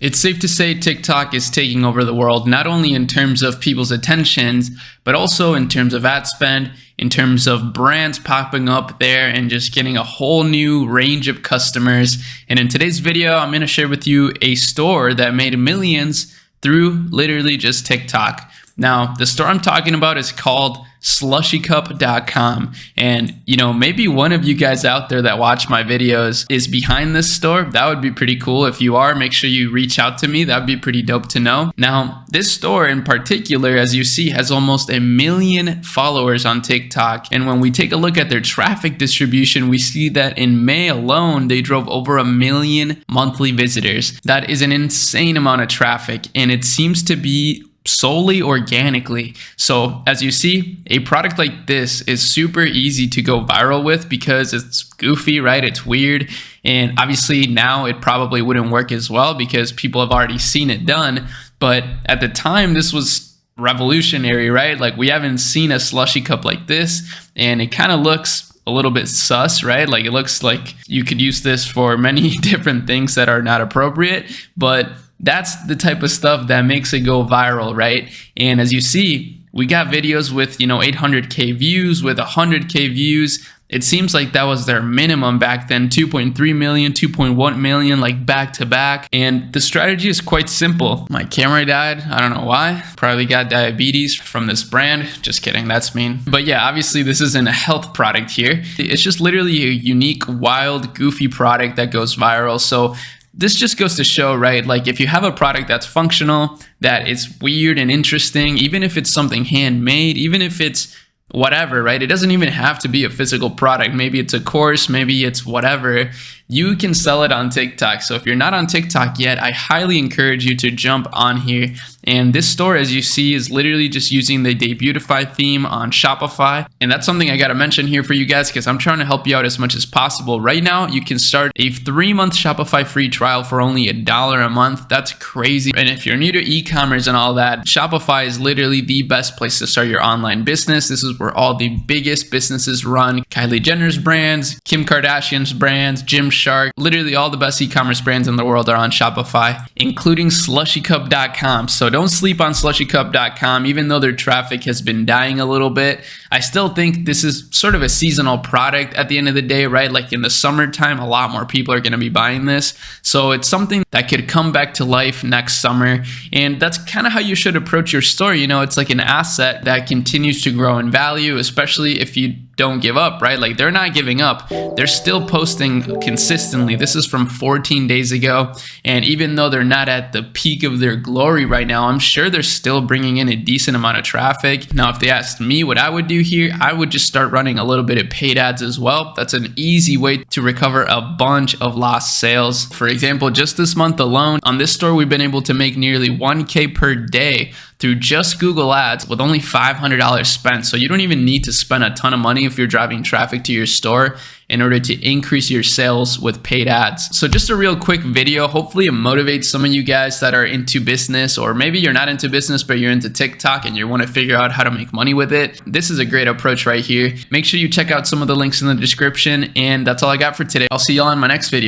It's safe to say TikTok is taking over the world, not only in terms of people's attentions, but also in terms of ad spend, in terms of brands popping up there and just getting a whole new range of customers. And in today's video, I'm going to share with you a store that made millions through literally just TikTok. Now, the store I'm talking about is called slushycup.com. And, maybe one of you guys out there that watch my videos is behind this store. That would be pretty cool. If you are, make sure you reach out to me. That would be pretty dope to know. Now, this store in particular, as you see, has almost 1 million followers on TikTok. And when we take a look at their traffic distribution, we see that in May alone, they drove over 1 million monthly visitors. That is an insane amount of traffic. And it seems to be solely organically. So as you see, a product like this is super easy to go viral with because it's goofy, right? It's weird. And obviously now it probably wouldn't work as well because people have already seen it done. But at the time, this was revolutionary, right? Like, we haven't seen a slushy cup like this, and it kind of looks a little bit sus, right? Like, it looks like you could use this for many different things that are not appropriate, but that's the type of stuff that makes it go viral, right? And as you see, we got videos with, 800K views, with 100K views. It seems like that was their minimum back then, 2.3 million, 2.1 million, like back to back. And the strategy is quite simple. My camera died. I don't know why. Probably got diabetes from this brand. Just kidding. That's mean. But yeah, obviously this isn't a health product here. It's just literally a unique, wild, goofy product that goes viral. So this just goes to show, right? Like, if you have a product that's functional, that is weird and interesting, even if it's something handmade, even if it's whatever, right? It doesn't even have to be a physical product. Maybe it's a course, maybe it's whatever. You can sell it on TikTok. So if you're not on TikTok yet, I highly encourage you to jump on here. And this store, as you see, is literally just using the Debutify theme on Shopify. And that's something I got to mention here for you guys because I'm trying to help you out as much as possible. Right now, you can start a 3-month Shopify free trial for only $1 a month. That's crazy. And if you're new to e-commerce and all that, Shopify is literally the best place to start your online business. This is where all the biggest businesses run. Kylie Jenner's brands, Kim Kardashian's brands, Gymshark, literally all the best e-commerce brands in the world are on Shopify, including slushycup.com. So don't sleep on slushycup.com. Even though their traffic has been dying a little bit, I still think this is sort of a seasonal product at the end of the day, right? Like, in the summertime, a lot more people are going to be buying this. So it's something that could come back to life next summer. And that's kind of how you should approach your store. It's like an asset that continues to grow in value, especially if you don't give up, right? Like, they're not giving up. They're still posting consistently. This is from 14 days ago. And even though they're not at the peak of their glory right now, I'm sure they're still bringing in a decent amount of traffic. Now, if they asked me what I would do here, I would just start running a little bit of paid ads as well. That's an easy way to recover a bunch of lost sales. For example, just this month alone, on this store, we've been able to make nearly 1K per day through just Google Ads with only $500 spent. So you don't even need to spend a ton of money if you're driving traffic to your store in order to increase your sales with paid ads. So just a real quick video. Hopefully it motivates some of you guys that are into business, or maybe you're not into business, but you're into TikTok and you want to figure out how to make money with it. This is a great approach right here. Make sure you check out some of the links in the description. And that's all I got for today. I'll see y'all in my next video.